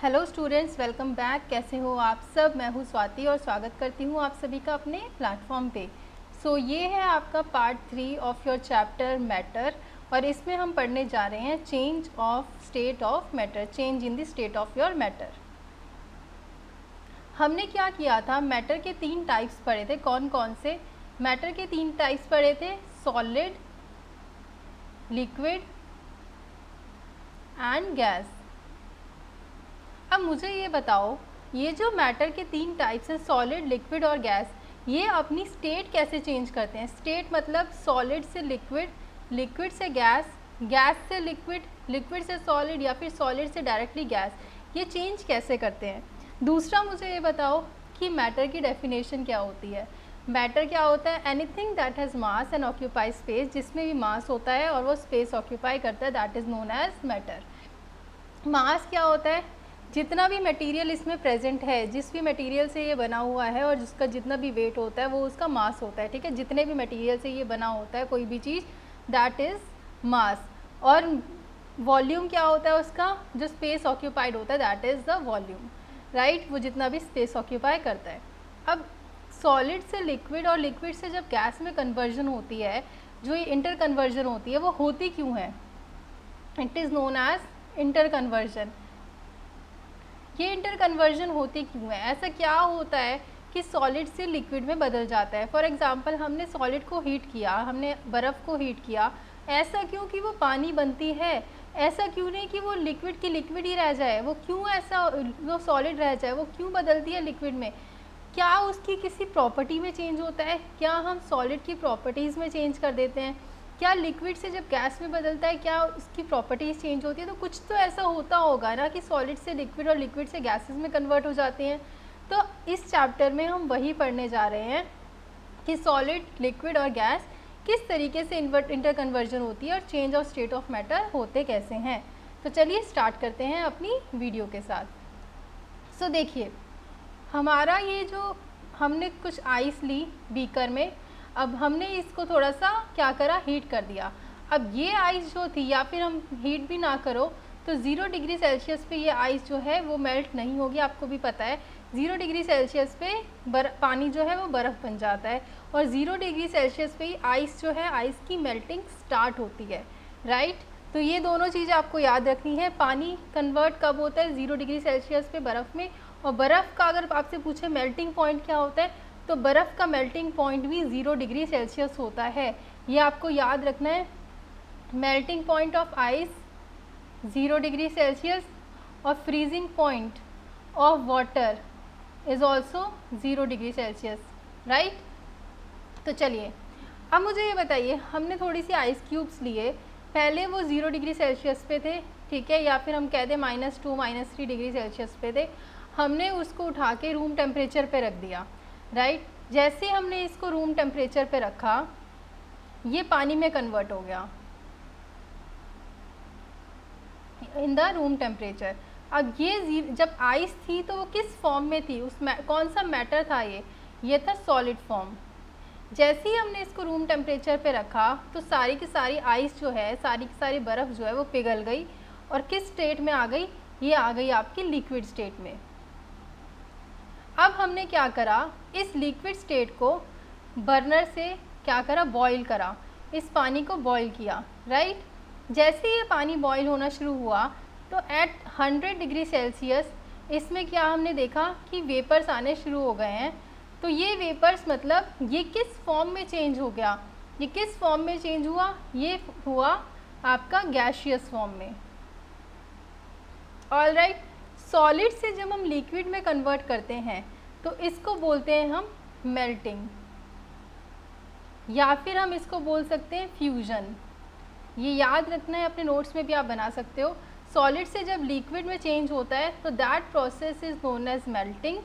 Hello students, welcome back. कैसे हो आप सब? मैं हूँ स्वाति और स्वागत करती हूँ आप सभी का अपने प्लेटफॉर्म पे। ये है आपका part 3 of your chapter matter और इसमें हम पढ़ने जा रहे हैं change of state of matter, change in the state of your matter. हमने क्या किया था, मैटर के 3 टाइप्स पढ़े थे। कौन कौन से? मैटर के 3 टाइप्स पढ़े थे, सॉलिड, लिक्विड एंड गैस। अब मुझे ये बताओ, ये जो मैटर के 3 टाइप्स हैं, सॉलिड, लिक्विड और गैस, ये अपनी स्टेट कैसे चेंज करते हैं? स्टेट मतलब सॉलिड से लिक्विड, लिक्विड से गैस, गैस से लिक्विड, लिक्विड से सॉलिड या फिर सॉलिड से डायरेक्टली गैस। ये चेंज कैसे करते हैं? दूसरा मुझे ये बताओ कि मैटर की डेफिनेशन क्या होती है। मैटर क्या होता है? Anything that has mass and occupy space, जिसमें भी मास होता है और वो स्पेस ऑक्यूपाई करता है, that is known as matter. Mass क्या होता है? जितना भी मटेरियल इसमें प्रेजेंट है, जिस भी मटेरियल से ये बना हुआ है और जिसका जितना भी वेट होता है वो उसका मास होता है। ठीक है, जितने भी मटेरियल से ये बना होता है कोई भी चीज़, दैट इज़ मास। और वॉल्यूम क्या होता है उसका? जो स्पेस ऑक्यूपाइड होता है, that is the volume, right. वो जितना भी स्पेस ऑक्यूपाई करता है। अब सॉलिड से लिक्विड और लिक्विड से जब गैस में कन्वर्जन होती है, जो ये इंटर कन्वर्जन होती है, वो होती क्यों है? It is known as interconversion. ये इंटर कन्वर्जन होती क्यों है? ऐसा क्या होता है कि सॉलिड से लिक्विड में बदल जाता है? फॉर एग्जांपल, हमने सॉलिड को हीट किया, हमने बर्फ़ को हीट किया, ऐसा क्यों कि वो पानी बनती है? ऐसा क्यों नहीं कि वो लिक्विड की लिक्विड ही रह जाए? वो क्यों ऐसा, वो सॉलिड रह जाए? वो क्यों बदलती है लिक्विड में? क्या उसकी किसी प्रॉपर्टी में चेंज होता है? क्या हम सॉलिड की प्रॉपर्टीज़ में चेंज कर देते हैं? क्या लिक्विड से जब गैस में बदलता है, क्या उसकी प्रॉपर्टीज़ चेंज होती है? तो कुछ तो ऐसा होता होगा ना कि सॉलिड से लिक्विड और लिक्विड से गैसेस में कन्वर्ट हो जाते हैं। तो इस चैप्टर में हम वही पढ़ने जा रहे हैं कि सॉलिड, लिक्विड और गैस किस तरीके से इंटर कन्वर्जन होती है और change of state of matter होते कैसे हैं। तो चलिए स्टार्ट करते हैं अपनी वीडियो के साथ। देखिए, हमारा ये जो हमने कुछ आइस ली बीकर में, अब हमने इसको थोड़ा सा क्या करा, हीट कर दिया। अब ये आइस जो थी, या फिर हम हीट भी ना करो तो 0 डिग्री सेल्सियस पे ये आइस जो है वो मेल्ट नहीं होगी। आपको भी पता है 0 डिग्री सेल्सियस पे पानी जो है वो बर्फ़ बन जाता है और 0 डिग्री सेल्सियस पे ही आइस जो है, आइस की मेल्टिंग स्टार्ट होती है, राइट। तो ये दोनों चीज़ें आपको याद रखनी है। पानी कन्वर्ट कब होता है? 0 डिग्री सेल्सियस पे बर्फ़ में। और बर्फ़ का अगर आपसे पूछे मेल्टिंग पॉइंट क्या होता है, तो बर्फ़ का मेल्टिंग पॉइंट भी 0 डिग्री सेल्सियस होता है। ये आपको याद रखना है। Melting point of ice 0 degree Celsius और freezing point of water is also 0 degree Celsius, right. तो चलिए, अब मुझे ये बताइए, हमने थोड़ी सी आइस क्यूब्स लिए, पहले वो 0 डिग्री सेल्सियस पे थे, ठीक है, या फिर हम कह दें -2 -3 डिग्री सेल्सियस पे थे। हमने उसको उठा के रूम टेम्परेचर पे रख दिया, राइट। जैसे हमने इसको रूम टेम्परेचर पे रखा, ये पानी में कन्वर्ट हो गया इन द रूम टेम्परेचर। अब ये जब आइस थी तो वो किस फॉर्म में थी? कौन सा मैटर था? ये था सॉलिड फॉर्म। जैसे ही हमने इसको रूम टेम्परेचर पे रखा तो सारी की सारी आइस जो है, सारी की सारी बर्फ़ जो है वो पिघल गई और किस स्टेट में आ गई? ये आ गई आपकी लिक्विड स्टेट में। अब हमने क्या करा, इस लिक्विड स्टेट को बर्नर से क्या करा, बॉईल करा, इस पानी को बॉईल किया, राइट। जैसे ये पानी बॉईल होना शुरू हुआ तो एट 100 डिग्री सेल्सियस इसमें क्या हमने देखा कि वेपर्स आने शुरू हो गए हैं। तो ये वेपर्स मतलब ये किस फॉर्म में चेंज हो गया? ये किस फॉर्म में चेंज हुआ? ये हुआ आपका गैशियस फॉर्म में, ऑल राइट। सॉलिड से जब हम लिक्विड में कन्वर्ट करते हैं तो इसको बोलते हैं हम मेल्टिंग, या फिर हम इसको बोल सकते हैं फ्यूजन। ये याद रखना है, अपने नोट्स में भी आप बना सकते हो। सॉलिड से जब लिक्विड में चेंज होता है तो that process is known as melting.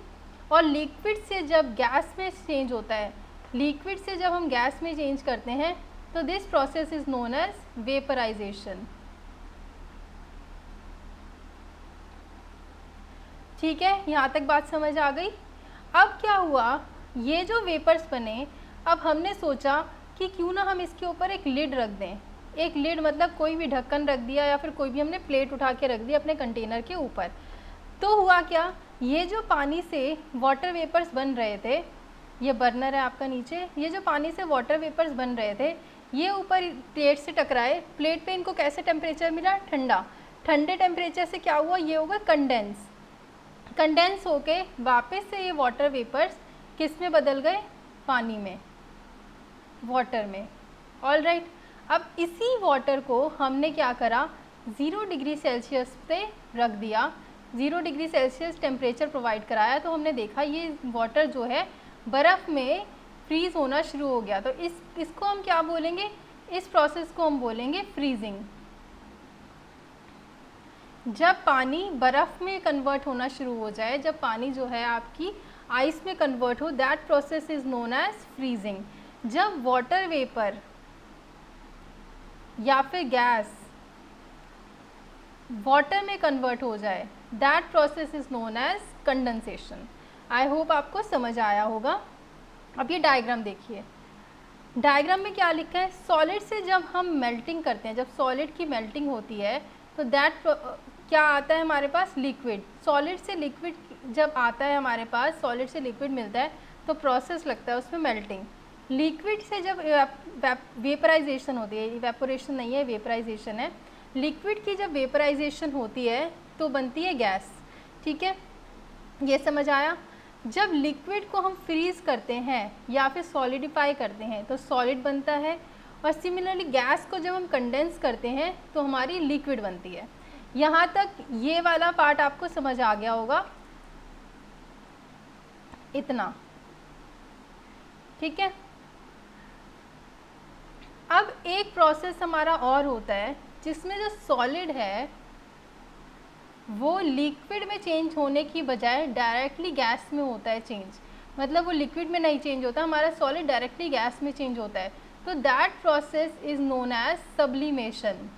और लिक्विड से जब गैस में चेंज होता है, लिक्विड से जब हम गैस में चेंज करते हैं तो this process is known as vaporisation. ठीक है, यहाँ तक बात समझ आ गई। अब क्या हुआ, ये जो वेपर्स बने, अब हमने सोचा कि क्यों ना हम इसके ऊपर एक लिड रख दें। एक लिड मतलब कोई भी ढक्कन रख दिया या फिर कोई भी हमने प्लेट उठा के रख दी अपने कंटेनर के ऊपर। तो हुआ क्या, ये जो पानी से वाटर वेपर्स बन रहे थे, ये बर्नर है आपका नीचे, ये जो पानी से वाटर वेपर्स बन रहे थे ये ऊपर प्लेट से टकराए, प्लेट पे इनको कैसे टेम्परेचर मिला, ठंडा, ठंडे टेम्परेचर से क्या हुआ, ये होगा कंडेंस, कंडेंस होके वापस से ये वाटर वेपर्स किस में बदल गए, पानी में, वाटर में। ऑल राइट, अब इसी वाटर को हमने क्या करा, 0 डिग्री सेल्सियस पे रख दिया, 0 डिग्री सेल्सियस टेम्परेचर प्रोवाइड कराया, तो हमने देखा ये वाटर जो है बर्फ़ में फ्रीज़ होना शुरू हो गया। तो इसको हम क्या बोलेंगे, इस प्रोसेस को हम बोलेंगे फ्रीजिंग। जब पानी बर्फ़ में कन्वर्ट होना शुरू हो जाए, जब पानी जो है आपकी आइस में कन्वर्ट हो, that process is known as freezing. जब वाटर वेपर या फिर गैस वाटर में कन्वर्ट हो जाए, that process is known as condensation. I hope आपको समझ आया होगा। अब ये डायग्राम देखिए, डायग्राम में क्या लिखा है, सॉलिड से जब हम मेल्टिंग करते हैं, जब सॉलिड की मेल्टिंग होती है तो दैट क्या आता है हमारे पास, लिक्विड। सॉलिड से लिक्विड जब आता है हमारे पास, सॉलिड से लिक्विड मिलता है तो प्रोसेस लगता है उसमें मेल्टिंग। लिक्विड से जब वेपराइजेशन होती है, इवेपोरेशन नहीं है, वेपराइजेशन है, लिक्विड की जब वेपराइजेशन होती है तो बनती है गैस। ठीक है, ये समझ आया। जब लिक्विड को हम फ्रीज़ करते हैं या फिर सॉलिडिफाई करते हैं तो सॉलिड बनता है, और सिमिलरली गैस को जब हम कंडेंस करते हैं तो हमारी लिक्विड बनती है। यहाँ तक ये वाला पार्ट आपको समझ आ गया होगा, इतना, ठीक है। अब एक प्रोसेस हमारा और होता है जिसमें जो सॉलिड है वो लिक्विड में चेंज होने की बजाय डायरेक्टली गैस में होता है चेंज, मतलब वो लिक्विड में नहीं चेंज होता, हमारा सॉलिड डायरेक्टली गैस में चेंज होता है, तो that process is known as sublimation.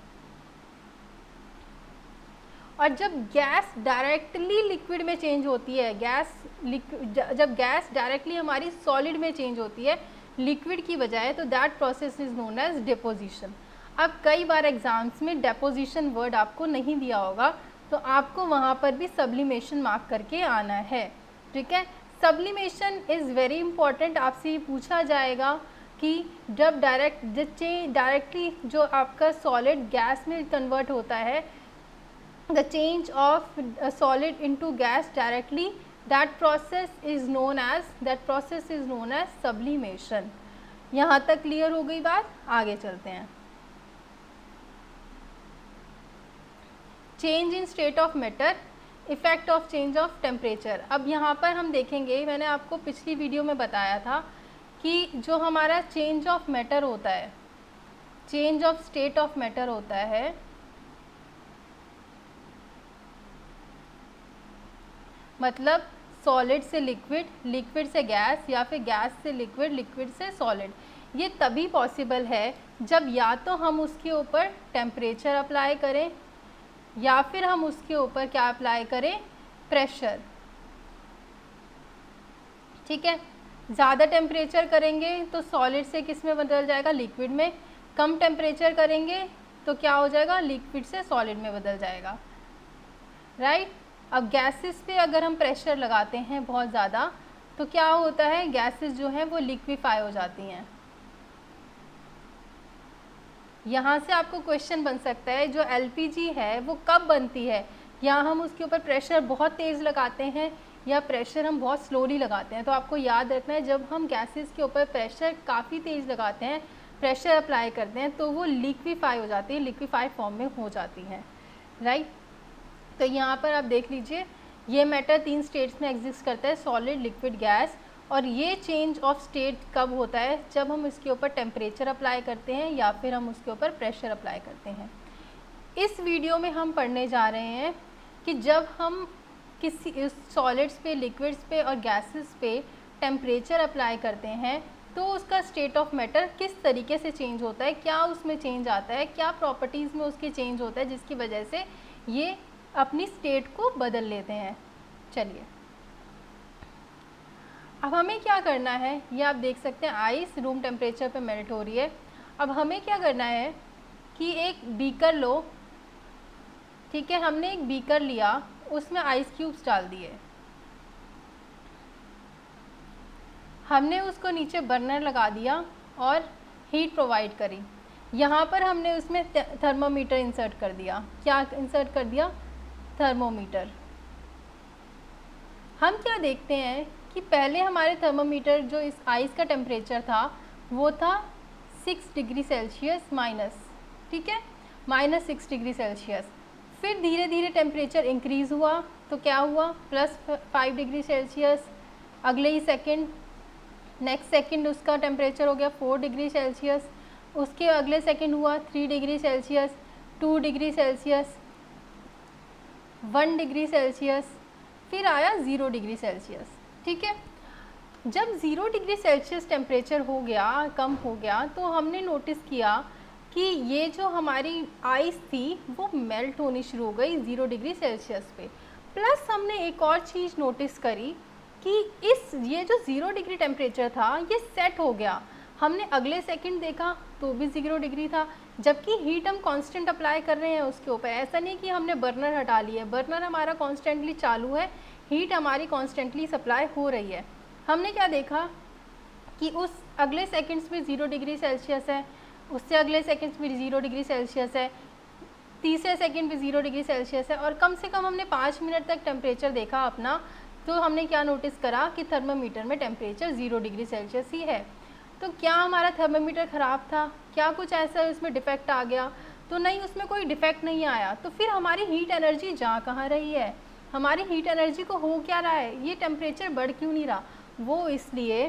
और जब गैस डायरेक्टली लिक्विड में चेंज होती है, जब गैस डायरेक्टली हमारी सॉलिड में चेंज होती है लिक्विड की बजाय, तो that process is known as deposition. अब कई बार एग्जाम्स में डिपोजिशन वर्ड आपको नहीं दिया होगा, तो आपको वहाँ पर भी सब्लिमेशन मार्क करके आना है। ठीक है, सब्लिमेशन इज़ वेरी इंपॉर्टेंट। आपसे ये पूछा जाएगा कि जब डायरेक्टली जो आपका सॉलिड गैस में कन्वर्ट होता है, the change of solid into gas directly, that process is known as sublimation. यहाँ तक क्लियर हो गई बात, आगे चलते हैं। Change in state of matter, effect of change of temperature. अब यहाँ पर हम देखेंगे, मैंने आपको पिछली वीडियो में बताया था कि जो हमारा चेंज ऑफ मैटर होता है, change of state of matter होता है, मतलब सॉलिड से लिक्विड, लिक्विड से गैस, या फिर गैस से लिक्विड, लिक्विड से सॉलिड, ये तभी पॉसिबल है जब या तो हम उसके ऊपर टेम्परेचर अप्लाई करें या फिर हम उसके ऊपर क्या अप्लाई करें, प्रेशर। ठीक है, ज़्यादा टेम्परेचर करेंगे तो सॉलिड से किस में बदल जाएगा, लिक्विड में। कम टेम्परेचर करेंगे तो क्या हो जाएगा, लिक्विड से सॉलिड में बदल जाएगा। राइट। अब गैसेस पे अगर हम प्रेशर लगाते हैं बहुत ज़्यादा, तो क्या होता है, गैसेस जो हैं वो लिक्विफाई हो जाती हैं। यहाँ से आपको क्वेश्चन बन सकता है, जो एलपीजी है वो कब बनती है, या हम उसके ऊपर प्रेशर बहुत तेज़ लगाते हैं या प्रेशर हम बहुत स्लोली लगाते हैं। तो आपको याद रखना है, जब हम गैसेस के ऊपर प्रेशर काफ़ी तेज़ लगाते हैं, प्रेशर अप्लाई करते हैं, तो वो लिक्विफाई हो जाती है, लिक्विफाइड फॉर्म में हो जाती हैं। राइट। तो यहाँ पर आप देख लीजिए, ये मैटर 3 स्टेट्स में एग्जिस्ट करता है, सॉलिड, लिक्विड, गैस। और ये चेंज ऑफ स्टेट कब होता है, जब हम इसके ऊपर टेम्परेचर अप्लाई करते हैं या फिर हम उसके ऊपर प्रेशर अप्लाई करते हैं। इस वीडियो में हम पढ़ने जा रहे हैं कि जब हम किसी सॉलिड्स पे, लिक्विड्स पे और गैसेस पे टेम्परेचर अप्लाई करते हैं तो उसका स्टेट ऑफ मैटर किस तरीके से चेंज होता है, क्या उसमें चेंज आता है, क्या प्रॉपर्टीज़ में उसकी चेंज होता है जिसकी वजह से ये अपनी स्टेट को बदल लेते हैं। चलिए, अब हमें क्या करना है, ये आप देख सकते हैं आइस रूम टेम्परेचर पे मेल्ट हो रही है। अब हमें क्या करना है कि एक बीकर लो। ठीक है, हमने एक बीकर लिया, उसमें आइस क्यूब्स डाल दिए, हमने उसको नीचे बर्नर लगा दिया और हीट प्रोवाइड करी। यहाँ पर हमने उसमें थर्मोमीटर इंसर्ट कर दिया। क्या इंसर्ट कर दिया? थर्मोमीटर। हम क्या देखते हैं कि पहले हमारे थर्मोमीटर जो इस आइस का टेम्परेचर था वो था 6 डिग्री सेल्सियस माइनस, ठीक है, -6 डिग्री सेल्सियस। फिर धीरे धीरे टेम्परेचर इंक्रीज़ हुआ तो क्या हुआ? +5 डिग्री सेल्सियस। अगले ही सेकंड, नेक्स्ट सेकंड उसका टेम्परेचर हो गया 4 डिग्री सेल्सियस। उसके अगले सेकंड हुआ 3 degree Celsius, 2 degree Celsius, 1 degree Celsius, फिर आया 0 डिग्री सेल्सियस, ठीक है। जब 0 डिग्री सेल्सियस टेम्परेचर हो गया, कम हो गया, तो हमने नोटिस किया कि ये जो हमारी आइस थी वो मेल्ट होनी शुरू हो गई 0 डिग्री सेल्सियस पे। प्लस हमने एक और चीज़ नोटिस करी कि ये जो 0 डिग्री टेम्परेचर था ये सेट हो गया। हमने अगले सेकंड देखा तो भी 0 डिग्री था, जबकि हीट हम कांस्टेंट अप्लाई कर रहे हैं उसके ऊपर। ऐसा नहीं कि हमने बर्नर हटा लिया है, बर्नर हमारा कांस्टेंटली चालू है, हीट हमारी कांस्टेंटली सप्लाई हो रही है। हमने क्या देखा कि उस अगले सेकंड्स में 0 डिग्री सेल्सियस है, उससे अगले सेकंड्स में 0 डिग्री सेल्सियस है, तीसरे सेकंड में 0 डिग्री सेल्सियस है, और कम से कम हमने 5 मिनट तक टेम्परेचर देखा अपना। तो हमने क्या नोटिस करा कि थर्मामीटर में टेम्परेचर 0 डिग्री सेल्सियस ही है। तो क्या हमारा थर्मामीटर ख़राब था? क्या कुछ ऐसा उसमें डिफेक्ट आ गया? तो नहीं, उसमें कोई डिफेक्ट नहीं आया। तो फिर हमारी हीट एनर्जी जा कहाँ रही है? हमारी हीट एनर्जी को हो क्या रहा है? ये टेम्परेचर बढ़ क्यों नहीं रहा? वो इसलिए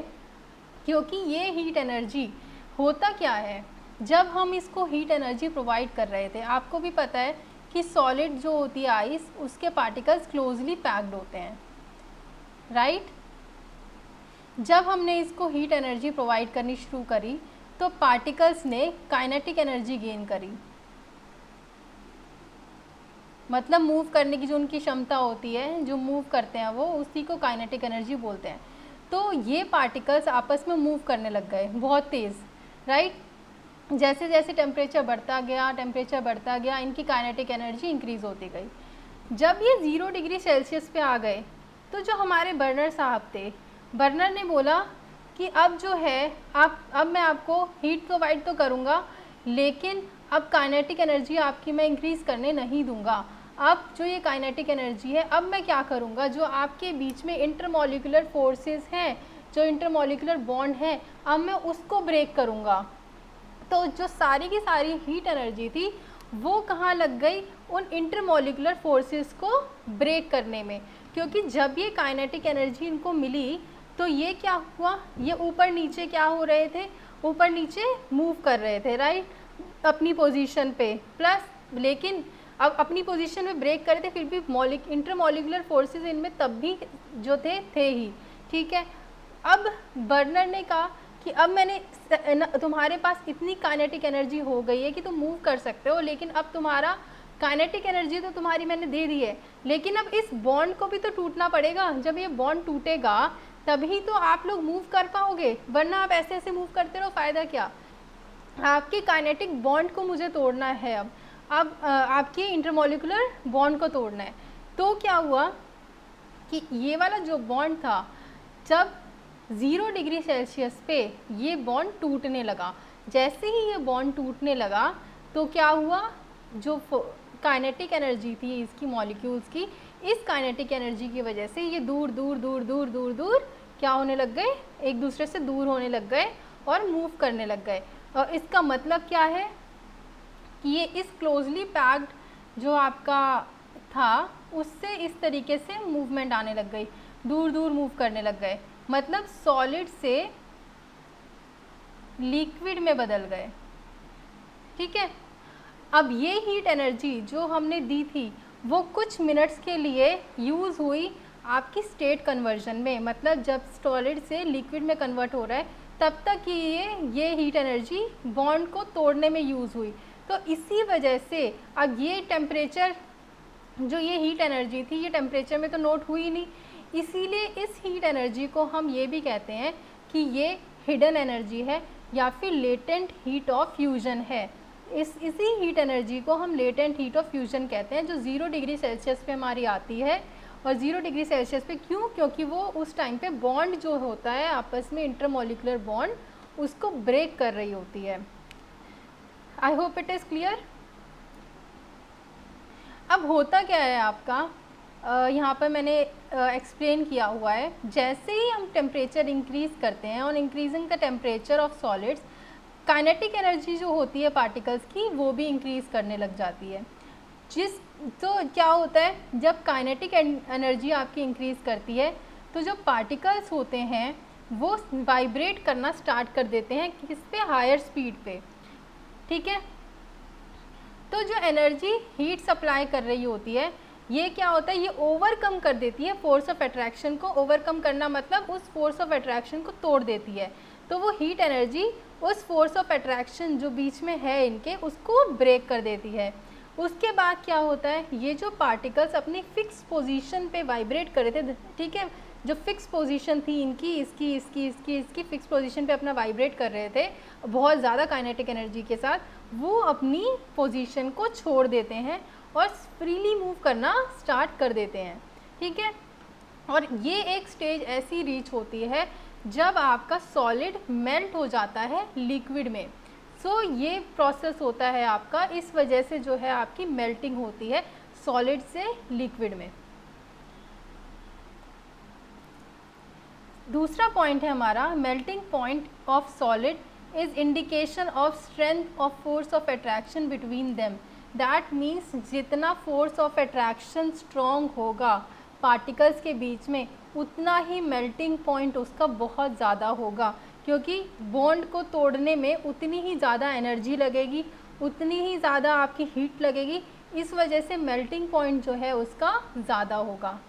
क्योंकि ये हीट एनर्जी, होता क्या है, जब हम इसको हीट एनर्जी प्रोवाइड कर रहे थे, आपको भी पता है कि सॉलिड जो होती है आइस, उसके पार्टिकल्स क्लोजली पैक्ड होते हैं, राइट। जब हमने इसको हीट एनर्जी प्रोवाइड करनी शुरू करी तो पार्टिकल्स ने काइनेटिक एनर्जी गेन करी, मतलब मूव करने की जो उनकी क्षमता होती है, जो मूव करते हैं वो, उसी को काइनेटिक एनर्जी बोलते हैं। तो ये पार्टिकल्स आपस में मूव करने लग गए बहुत तेज़, राइट। जैसे जैसे टेम्परेचर बढ़ता गया, इनकी काइनेटिक एनर्जी इंक्रीज़ होती गई। जब ये 0 डिग्री सेल्सियस पे आ गए तो जो हमारे बर्नर साहब थे, बर्नर ने बोला कि अब जो है अब मैं आपको हीट प्रोवाइड तो करूँगा, लेकिन अब काइनेटिक एनर्जी आपकी मैं इंक्रीज़ करने नहीं दूंगा। अब जो ये काइनेटिक एनर्जी है, अब मैं क्या करूँगा, जो आपके बीच में इंटरमॉलिक्यूलर फोर्सेस हैं, जो इंटरमॉलिक्यूलर बॉन्ड है, अब मैं उसको ब्रेक करूँगा। तो जो सारी की सारी हीट एनर्जी थी वो कहाँ लग गई? उन इंटरमॉलिक्यूलर फोर्सेस को ब्रेक करने में। क्योंकि जब ये काइनेटिक एनर्जी इनको मिली तो ये क्या हुआ, ये ऊपर नीचे क्या हो रहे थे, ऊपर नीचे मूव कर रहे थे, राइट, अपनी पोजीशन पे। प्लस लेकिन अब अपनी पोजीशन में ब्रेक कर रहे थे, फिर भी इंटरमॉलिक्यूलर फोर्सेस इनमें तब भी जो थे ही, ठीक है। अब बर्नर ने कहा कि अब मैंने तुम्हारे पास इतनी काइनेटिक एनर्जी हो गई है कि तुम मूव कर सकते हो, लेकिन अब तुम्हारा काइनेटिक एनर्जी तो तुम्हारी मैंने दे दी है, लेकिन अब इस बॉन्ड को भी तो टूटना पड़ेगा। जब ये बॉन्ड टूटेगा तभी तो आप लोग मूव कर पाओगे, वरना आप ऐसे ऐसे मूव करते रहो, फ़ायदा क्या? आपके काइनेटिक बॉन्ड को मुझे तोड़ना है। अब आपके इंटरमॉलिक्यूलर बॉन्ड को तोड़ना है। तो क्या हुआ कि ये वाला जो बॉन्ड था, जब 0 डिग्री सेल्सियस पे ये बॉन्ड टूटने लगा, जैसे ही ये बॉन्ड टूटने लगा तो क्या हुआ, जो काइनेटिक एनर्जी थी इसकी मॉलिक्यूल्स की, इस काइनेटिक एनर्जी की वजह से ये दूर दूर दूर दूर दूर दूर क्या होने लग गए, एक दूसरे से दूर होने लग गए और मूव करने लग गए। और इसका मतलब क्या है कि ये इस क्लोजली पैक्ड जो आपका था उससे इस तरीके से मूवमेंट आने लग गई, दूर दूर मूव करने लग गए, मतलब सॉलिड से लिक्विड में बदल गए, ठीक है। अब ये हीट एनर्जी जो हमने दी थी वो कुछ मिनट्स के लिए यूज़ हुई आपकी स्टेट कन्वर्जन में, मतलब जब सॉलिड से लिक्विड में कन्वर्ट हो रहा है तब तक ये हीट एनर्जी बॉन्ड को तोड़ने में यूज़ हुई। तो इसी वजह से अब ये टेम्परेचर, जो ये हीट एनर्जी थी, ये टेम्परेचर में तो नोट हुई नहीं, इसीलिए इस हीट एनर्जी को हम ये भी कहते हैं कि ये हिडन एनर्जी है या फिर लेटेंट हीट ऑफ फ्यूजन है। इसी हीट एनर्जी को हम लेटेंट हीट ऑफ फ्यूजन कहते हैं, जो 0 डिग्री सेल्सियस पे हमारी आती है। और 0 डिग्री सेल्सियस पे क्यों? क्योंकि वो उस टाइम पे बॉन्ड जो होता है आपस में, इंटरमोलिकुलर बॉन्ड, उसको ब्रेक कर रही होती है। I hope it is clear. अब होता क्या है आपका, यहाँ पर मैंने एक्सप्लेन किया हुआ है, जैसे ही हम टेम्परेचर इंक्रीज़ करते हैं, on increasing the temperature of solids, kinetic energy जो होती है पार्टिकल्स की वो भी इंक्रीज़ करने लग जाती है। तो क्या होता है, जब काइनेटिक एनर्जी आपकी इंक्रीज़ करती है तो जो पार्टिकल्स होते हैं वो वाइब्रेट करना स्टार्ट कर देते हैं, किस पे? हायर स्पीड पे। ठीक है, तो जो एनर्जी हीट सप्लाई कर रही होती है, ये क्या होता है, ये ओवरकम कर देती है फोर्स ऑफ अट्रैक्शन को। ओवरकम करना मतलब उस फोर्स ऑफ अट्रैक्शन को तोड़ देती है। तो वो हीट एनर्जी उस फोर्स ऑफ अट्रैक्शन जो बीच में है इनके, उसको ब्रेक कर देती है। उसके बाद क्या होता है, ये जो पार्टिकल्स अपनी फिक्स पोजीशन पे वाइब्रेट कर रहे थे, ठीक है, जो फिक्स पोजीशन थी इनकी, इसकी फिक्स पोजीशन पे अपना वाइब्रेट कर रहे थे बहुत ज़्यादा काइनेटिक एनर्जी के साथ, वो अपनी पोजीशन को छोड़ देते हैं और फ्रीली मूव करना स्टार्ट कर देते हैं। ठीक है, और ये एक स्टेज ऐसी रीच होती है जब आपका सॉलिड मेल्ट हो जाता है लिक्विड में। सो ये प्रोसेस होता है आपका, इस वजह से जो है आपकी मेल्टिंग होती है सॉलिड से लिक्विड में। दूसरा पॉइंट है हमारा, melting point of solid is indication of strength of force of attraction between them. That means जितना फोर्स ऑफ अट्रैक्शन स्ट्रॉन्ग होगा पार्टिकल्स के बीच में, उतना ही मेल्टिंग पॉइंट उसका बहुत ज़्यादा होगा, क्योंकि बॉन्ड को तोड़ने में उतनी ही ज़्यादा एनर्जी लगेगी, उतनी ही ज़्यादा आपकी हीट लगेगी। इस वजह से मेल्टिंग पॉइंट जो है उसका ज़्यादा होगा।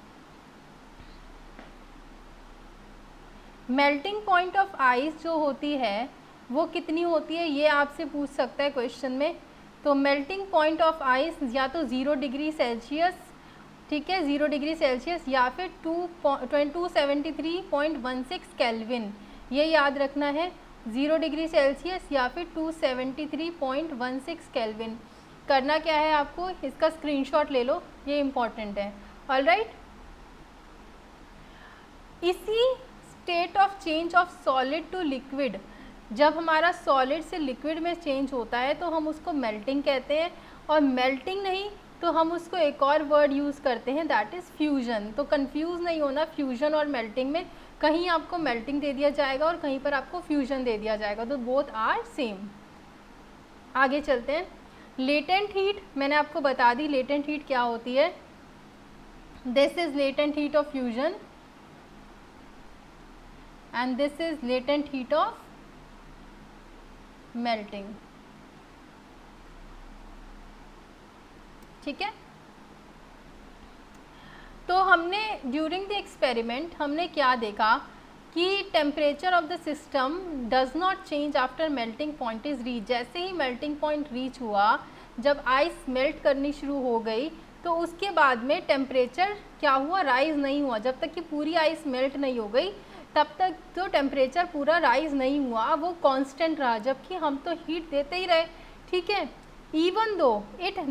मेल्टिंग पॉइंट ऑफ आइस जो होती है वो कितनी होती है, ये आपसे पूछ सकता है क्वेश्चन में। तो मेल्टिंग पॉइंट ऑफ आइस या तो 0 डिग्री सेल्सियस, ठीक है, 0 डिग्री सेल्सियस, या फिर 273.16 केल्विन। ये याद रखना है, 0 डिग्री सेल्सियस या फिर 273.16 केल्विन। करना क्या है आपको, इसका स्क्रीनशॉट ले लो, ये इम्पॉर्टेंट है। ऑलराइट, इसी state of change of solid to liquid, जब हमारा सॉलिड से लिक्विड में चेंज होता है तो हम उसको मेल्टिंग कहते हैं। और मेल्टिंग नहीं तो हम उसको एक और वर्ड यूज़ करते हैं, दैट इज़ फ्यूजन। तो कंफ्यूज नहीं होना फ्यूजन और मेल्टिंग में, कहीं आपको मेल्टिंग दे दिया जाएगा और कहीं पर आपको फ्यूजन दे दिया जाएगा, तो बोथ आर सेम। आगे चलते हैं। लेटेंट हीट मैंने आपको बता दी, लेटेंट हीट क्या होती है। This is latent heat of fusion and this is latent heat of melting. ठीक है, तो हमने ड्यूरिंग द एक्सपेरिमेंट हमने क्या देखा कि temperature of the system does not change after melting point is reach. जैसे ही मेल्टिंग पॉइंट रीच हुआ, जब आइस मेल्ट करनी शुरू हो गई, तो उसके बाद में टेम्परेचर क्या हुआ, राइज नहीं हुआ। जब तक कि पूरी आइस मेल्ट नहीं हो गई तब तक तो टेम्परेचर पूरा राइज नहीं हुआ, वो कांस्टेंट रहा, जबकि हम तो हीट देते ही रहे। ठीक है, even though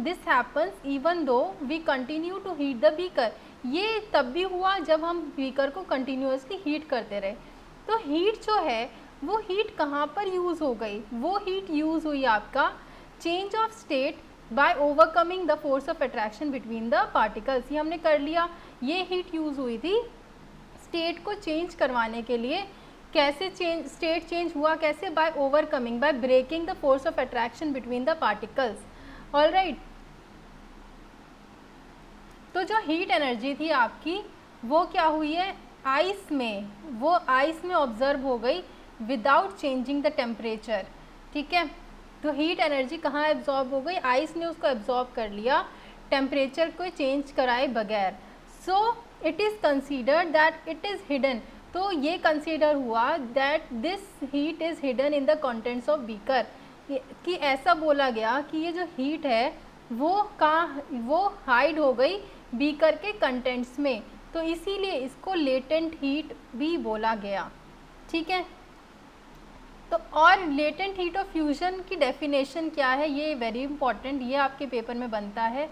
this happens even though we continue to heat the beaker। ये तब भी हुआ जब हम बीकर को कंटिन्यूसली हीट करते रहे। तो हीट जो है वो हीट कहाँ पर यूज़ हो गई, वो हीट यूज़ हुई आपका change of state by overcoming the force of attraction between the particles. ये हमने कर लिया, ये हीट यूज़ हुई थी स्टेट को चेंज करवाने के लिए। कैसे स्टेट चेंज हुआ, कैसे? By overcoming, by breaking the force of attraction between the particles. Alright, तो जो हीट एनर्जी थी आपकी वो क्या हुई है आइस में, वो आइस में ऑब्जर्व हो गई विदाउट चेंजिंग द टेम्परेचर। ठीक है, तो हीट एनर्जी कहाँ एब्जॉर्ब हो गई, आइस ने उसको एब्जॉर्ब कर लिया टेम्परेचर को चेंज कराए बगैर। So it is considered that it is hidden. तो ये कंसीडर हुआ that this heat is hidden in the contents of beaker, कि ऐसा बोला गया कि ये जो हीट है वो हाइड हो गई बीकर के कंटेंट्स में, तो इसीलिए इसको लेटेंट हीट भी बोला गया। ठीक है, तो और लेटेंट हीट ऑफ फ्यूजन की डेफिनेशन क्या है, ये वेरी इंपॉर्टेंट, ये आपके पेपर में बनता है।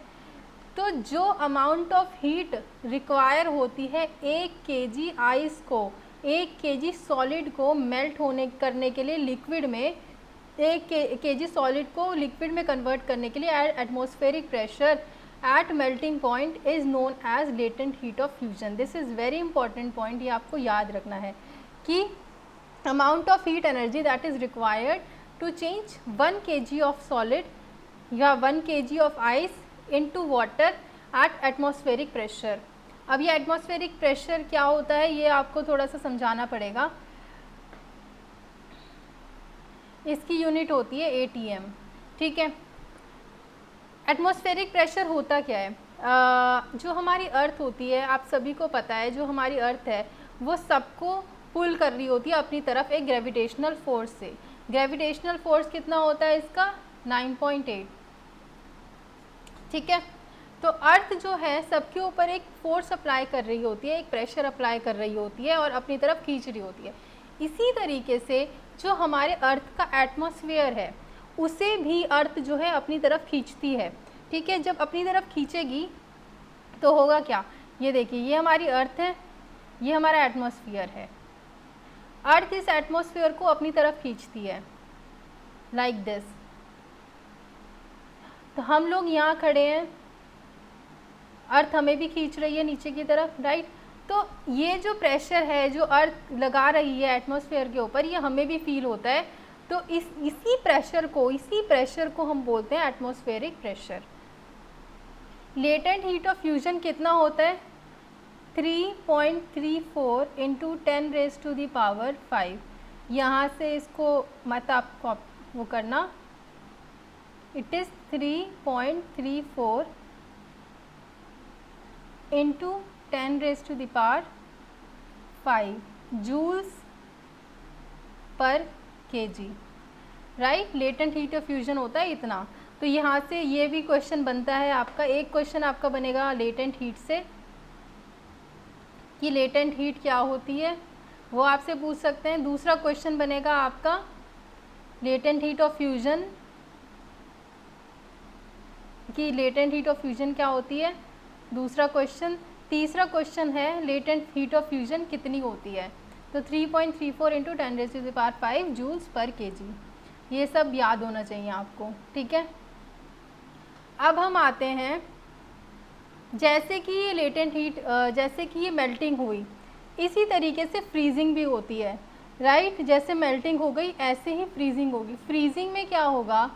तो जो अमाउंट ऑफ हीट रिक्वायर होती है 1 केजी आइस को, 1 केजी सॉलिड को मेल्ट होने करने के लिए लिक्विड में, 1 केजी सॉलिड को लिक्विड में कन्वर्ट करने के लिए at atmospheric pressure at melting point is known as latent heat of fusion. This is very important point, ये आपको याद रखना है कि amount of heat energy that is required to change 1 kg of solid या 1 kg of ice into water at atmospheric pressure। अब ये atmospheric pressure क्या होता है, ये आपको थोड़ा सा समझाना पड़ेगा। इसकी यूनिट होती है ATM, ठीक है। एटमॉस्फेरिक प्रेशर होता क्या है, जो हमारी अर्थ होती है, आप सभी को पता है, जो हमारी अर्थ है वो सबको पुल कर रही होती है अपनी तरफ एक ग्रेविटेशनल फोर्स से। ग्रेविटेशनल फोर्स कितना होता है इसका, 9.8, ठीक है। तो अर्थ जो है सबके ऊपर एक फोर्स अप्लाई कर रही होती है, एक प्रेशर अप्लाई कर रही होती है और अपनी तरफ खींच रही होती है। इसी तरीके से जो हमारे अर्थ का एटमॉस्फेयर है उसे भी अर्थ जो है अपनी तरफ खींचती है, ठीक है। जब अपनी तरफ खींचेगी तो होगा क्या, ये देखिए, ये हमारी अर्थ है, ये हमारा एटमॉस्फेयर है। अर्थ इस एटमॉस्फेयर को अपनी तरफ खींचती है लाइक दिस। तो हम लोग यहाँ खड़े हैं, अर्थ हमें भी खींच रही है नीचे की तरफ, राइट। तो ये जो प्रेशर है जो अर्थ लगा रही है एटमॉस्फेयर के ऊपर, ये हमें भी फील होता है। तो इसी प्रेशर को हम बोलते हैं atmospheric pressure. Latent heat of fusion कितना होता है, 3.34 इंटू 10⁵ यहाँ से इसको मत आपको वो करना, it is 3.34 into 10⁵ joules per kg, right. Latent heat of fusion होता है इतना। तो यहाँ से ये भी क्वेश्चन बनता है आपका, एक क्वेश्चन आपका बनेगा लेटेंट हीट से कि लेटेंट हीट क्या होती है, वो आपसे पूछ सकते हैं। दूसरा क्वेश्चन बनेगा आपका लेटेंट हीट ऑफ फ्यूजन, कि लेटेंट हीट ऑफ फ्यूजन क्या होती है, दूसरा क्वेश्चन। तीसरा क्वेश्चन है लेटेंट हीट ऑफ फ्यूजन कितनी होती है, तो 3.34 इंटू 10⁵ जूल्स पर केजी। ये सब याद होना चाहिए आपको, ठीक है। अब हम आते हैं, जैसे कि ये लेटेंट हीट, जैसे कि ये मेल्टिंग हुई, इसी तरीके से फ्रीजिंग भी होती है, राइट। जैसे मेल्टिंग हो गई ऐसे ही फ्रीजिंग होगी। फ्रीजिंग में क्या होगा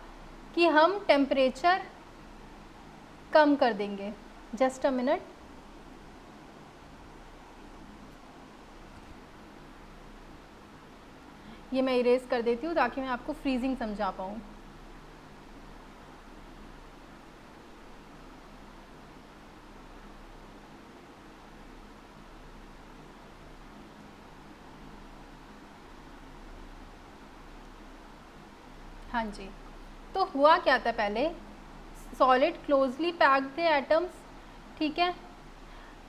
कि हम टेम्परेचर कम कर देंगे। जस्ट अ मिनट, ये मैं इरेज कर देती हूँ ताकि मैं आपको फ्रीजिंग समझा पाऊँ। हाँ जी, तो हुआ क्या था, पहले सॉलिड क्लोजली पैक्ड थे एटम्स, ठीक है।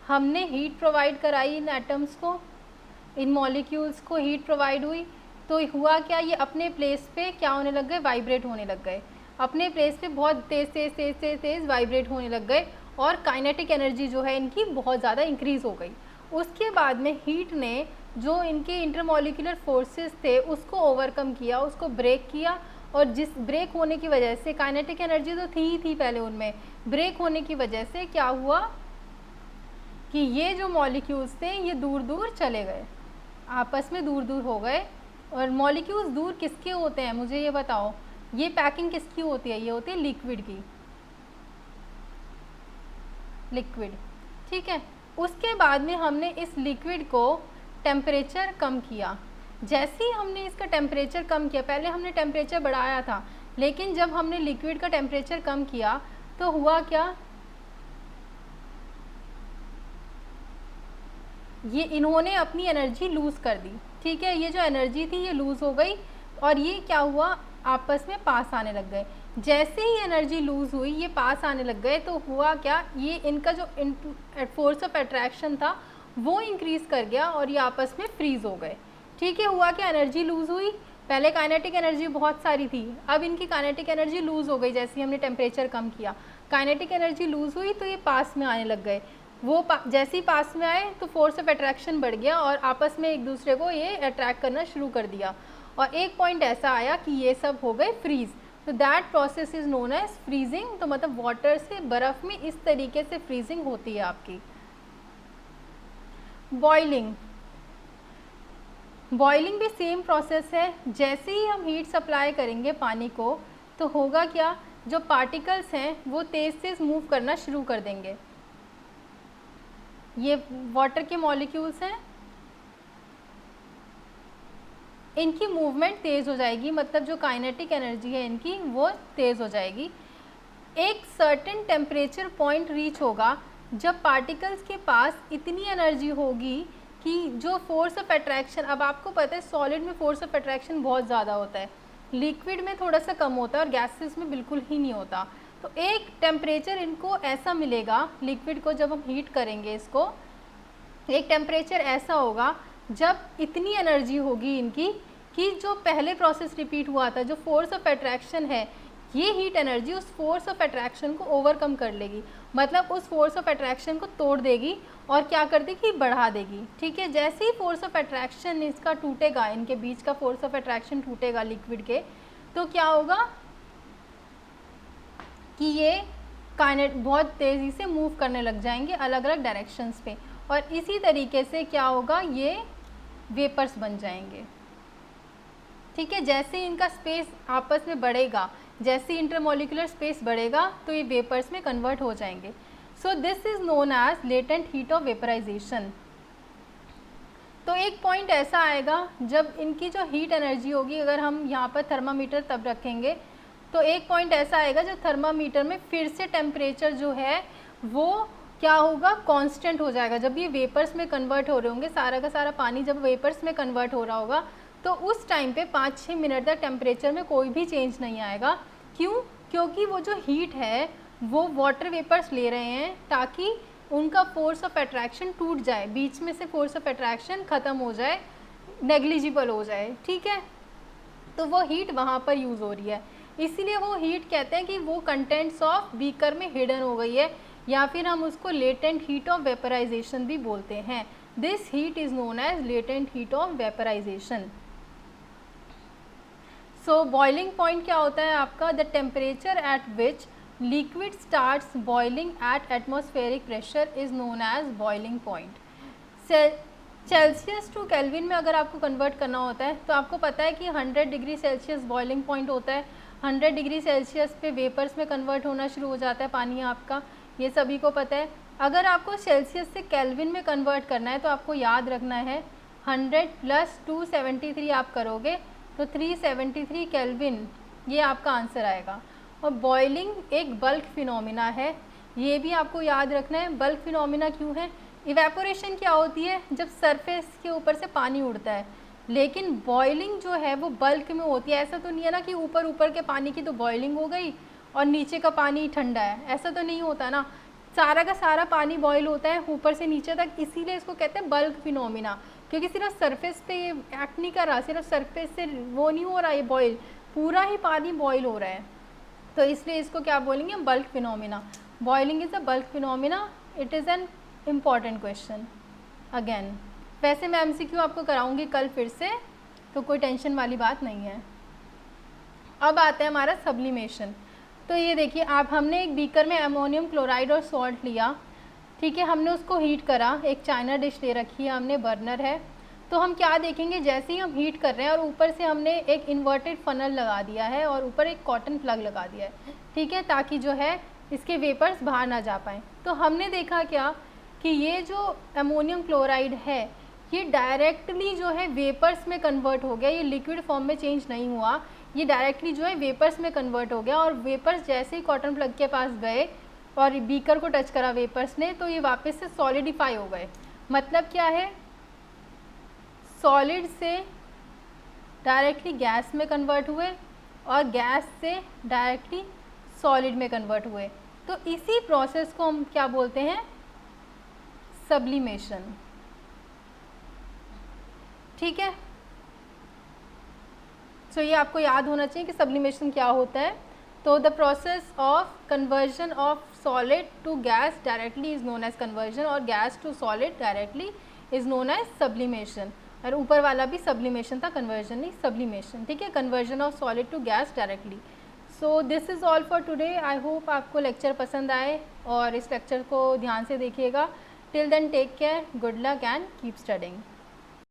हमने हीट प्रोवाइड कराई इन एटम्स को, इन मॉलिक्यूल्स को हीट प्रोवाइड हुई, तो हुआ क्या, ये अपने प्लेस पे क्या होने लग गए, वाइब्रेट होने लग गए। अपने प्लेस पे बहुत तेज़ वाइब्रेट होने लग गए और काइनेटिक एनर्जी जो है इनकी बहुत ज़्यादा इंक्रीज़ हो गई। उसके बाद में हीट ने जो इनके इंटरमॉलिक्यूलर फोर्सेस थे उसको ओवरकम किया, उसको ब्रेक किया, और जिस ब्रेक होने की वजह से, काइनेटिक एनर्जी तो थी ही थी पहले उनमें, ब्रेक होने की वजह से क्या हुआ कि ये जो मॉलिक्यूल्स थे ये दूर दूर चले गए, आपस में दूर दूर हो गए। और मॉलिक्यूल्स दूर किसके होते हैं, मुझे ये बताओ, ये पैकिंग किसकी होती है, ये होती है लिक्विड की, लिक्विड, ठीक है। उसके बाद में हमने इस लिक्विड को टेम्परेचर कम किया। जैसे ही हमने इसका टेम्परेचर कम किया, पहले हमने टेम्परेचर बढ़ाया था, लेकिन जब हमने लिक्विड का टेम्परेचर कम किया तो हुआ क्या, ये इन्होंने अपनी एनर्जी लूज़ कर दी, ठीक है। ये जो एनर्जी थी ये लूज़ हो गई और ये क्या हुआ, आपस में पास आने लग गए। जैसे ही एनर्जी लूज़ हुई, ये पास आने लग गए, तो हुआ क्या, ये इनका जो फोर्स ऑफ अट्रैक्शन था वो इंक्रीज़ कर गया और ये आपस में फ्रीज़ हो गए, ठीक है। हुआ क्या, एनर्जी लूज़ हुई पहले काइनेटिक एनर्जी बहुत सारी थी, अब इनकी काइनेटिक एनर्जी लूज़ हो गई, जैसे ही हमने टेम्परेचर कम किया काइनेटिक एनर्जी लूज़ हुई तो ये पास में आने लग गए। वो जैसे ही पास में आए तो फोर्स ऑफ अट्रैक्शन बढ़ गया और आपस में एक दूसरे को ये अट्रैक्ट करना शुरू कर दिया, और एक पॉइंट ऐसा आया कि ये सब हो गए फ्रीज। तो that process is known as freezing. तो मतलब वाटर से बर्फ़ में इस तरीके से फ्रीजिंग होती है आपकी। बॉइलिंग, बॉइलिंग भी सेम प्रोसेस है। जैसे ही हम हीट सप्लाई करेंगे पानी को तो होगा क्या, जो पार्टिकल्स हैं वो तेज़ तेज़ मूव करना शुरू कर देंगे। ये वाटर के मॉलिक्यूल्स हैं, इनकी मूवमेंट तेज़ हो जाएगी, मतलब जो काइनेटिक एनर्जी है इनकी वो तेज़ हो जाएगी। एक सर्टेन टेम्परेचर पॉइंट रीच होगा जब पार्टिकल्स के पास इतनी एनर्जी होगी कि जो फोर्स ऑफ अट्रैक्शन, अब आपको पता है सॉलिड में फोर्स ऑफ अट्रैक्शन बहुत ज़्यादा होता है, लिक्विड में थोड़ा सा कम होता है और गैसेस में बिल्कुल ही नहीं होता। तो एक टेम्परेचर इनको ऐसा मिलेगा लिक्विड को, जब हम हीट करेंगे इसको, एक टेम्परेचर ऐसा होगा जब इतनी एनर्जी होगी इनकी कि जो पहले प्रोसेस रिपीट हुआ था, जो फोर्स ऑफ अट्रैक्शन है, ये हीट एनर्जी उस फोर्स ऑफ अट्रैक्शन को ओवरकम कर लेगी, मतलब उस फोर्स ऑफ अट्रैक्शन को तोड़ देगी और क्या कर देगी, बढ़ा देगी। ठीक है, जैसे ही फोर्स ऑफ अट्रैक्शन इसका टूटेगा, इनके बीच का फोर्स ऑफ अट्रैक्शन टूटेगा लिक्विड के, तो क्या होगा कि ये काइनेट बहुत तेज़ी से मूव करने लग जाएंगे अलग अलग डायरेक्शंस पे, और इसी तरीके से क्या होगा, ये वेपर्स बन जाएंगे। ठीक है, जैसे इनका स्पेस आपस में बढ़ेगा, जैसे इंटरमोलिकुलर स्पेस बढ़ेगा तो ये वेपर्स में कन्वर्ट हो जाएंगे। So this is known as latent heat of vaporisation. तो एक पॉइंट ऐसा आएगा जब इनकी जो हीट एनर्जी होगी, अगर हम यहाँ पर थर्मामीटर तब रखेंगे, तो एक पॉइंट ऐसा आएगा जब थर्मामीटर में फिर से टेम्परेचर जो है वो क्या होगा, कांस्टेंट हो जाएगा। जब ये वेपर्स में कन्वर्ट हो रहे होंगे, सारा का सारा पानी जब वेपर्स में कन्वर्ट हो रहा होगा, तो उस टाइम पे 5-6 मिनट तक टेम्परेचर में कोई भी चेंज नहीं आएगा। क्यों? क्योंकि वो जो हीट है वो वाटर वेपर्स ले रहे हैं ताकि उनका फोर्स ऑफ अट्रैक्शन टूट जाए, बीच में से फोर्स ऑफ अट्रैक्शन ख़त्म हो जाए, नेग्लिजिबल हो जाए। ठीक है, तो वो हीट वहाँ पर यूज़ हो रही है, इसीलिए वो हीट कहते हैं कि वो कंटेंट्स ऑफ बीकर में हिडन हो गई है, या फिर हम उसको लेटेंट हीट ऑफ वेपराइजेशन भी बोलते हैं। This heat is known as latent heat of vaporisation. So boiling point क्या होता है आपका, the temperature at which liquid starts boiling at atmospheric pressure is known as boiling point. Celsius to Kelvin में अगर आपको कन्वर्ट करना होता है तो आपको पता है कि 100 डिग्री सेल्सियस बॉइलिंग पॉइंट होता है। 100 डिग्री सेल्सियस पे वेपर्स में कन्वर्ट होना शुरू हो जाता है पानी आपका, ये सभी को पता है। अगर आपको सेल्सियस से केल्विन में कन्वर्ट करना है तो आपको याद रखना है 100 + 273 आप करोगे तो 373 केल्विन, ये आपका आंसर आएगा। और बॉइलिंग एक बल्क फिनोमिना है, ये भी आपको याद रखना है। बल्क फिनोमिना क्यों है? इवेपोरेशन क्या होती है, जब सरफेस के ऊपर से पानी उड़ता है, लेकिन बॉइलिंग जो है वो बल्क में होती है। ऐसा तो नहीं है ना कि ऊपर ऊपर के पानी की तो बॉइलिंग हो गई और नीचे का पानी ठंडा है, ऐसा तो नहीं होता ना। सारा का सारा पानी बॉयल होता है ऊपर से नीचे तक, इसीलिए इसको कहते हैं बल्क फिनोमिना, क्योंकि सिर्फ सरफेस पे ये एक्ट नहीं कर रहा, सिर्फ सरफेस से वो नहीं हो रहा ये बॉयल, पूरा ही पानी बॉयल हो रहा है, तो इसलिए इसको क्या बोलेंगे, bulk phenomena. Boiling is a bulk phenomena, it is an important question again. वैसे मैं MCQ आपको कराऊंगी कल फिर से, तो कोई टेंशन वाली बात नहीं है। अब आता है हमारा सब्लिमेशन। तो ये देखिए आप, हमने एक बीकर में अमोनियम क्लोराइड और सॉल्ट लिया, ठीक है, हमने उसको हीट करा, एक चाइना डिश ले रखी है हमने, बर्नर है। तो हम क्या देखेंगे, जैसे ही हम हीट कर रहे हैं और ऊपर से हमने एक इन्वर्टेड फनल लगा दिया है और ऊपर एक कॉटन प्लग लगा दिया है, ठीक है, ताकि जो है इसके वेपर्स बाहर ना जा पाएँ। तो हमने देखा क्या कि ये जो अमोनियम क्लोराइड है ये डायरेक्टली जो है वेपर्स में कन्वर्ट हो गया, ये लिक्विड फॉर्म में चेंज नहीं हुआ, ये डायरेक्टली जो है वेपर्स में कन्वर्ट हो गया। और वेपर्स जैसे ही कॉटन प्लग के पास गए और बीकर को टच करा वेपर्स ने, तो ये वापस से सॉलिडिफाई हो गए। मतलब क्या है, सॉलिड से डायरेक्टली गैस में कन्वर्ट हुए और गैस से डायरेक्टली सॉलिड में कन्वर्ट हुए। तो इसी प्रोसेस को हम क्या बोलते हैं, सब्लिमेशन। ठीक है, सो ये आपको याद होना चाहिए कि सब्लिमेशन क्या होता है। तो the process of conversion of solid to gas directly is known as conversion, और gas to solid directly is known as sublimation. और ऊपर वाला भी सब्लिमेशन था, कन्वर्जन नहीं, सब्लिमेशन, ठीक है, conversion of solid to gas directly. So this is all for today. I hope आपको लेक्चर पसंद आए और इस लेक्चर को ध्यान से देखिएगा। Till then take care, good luck and keep studying.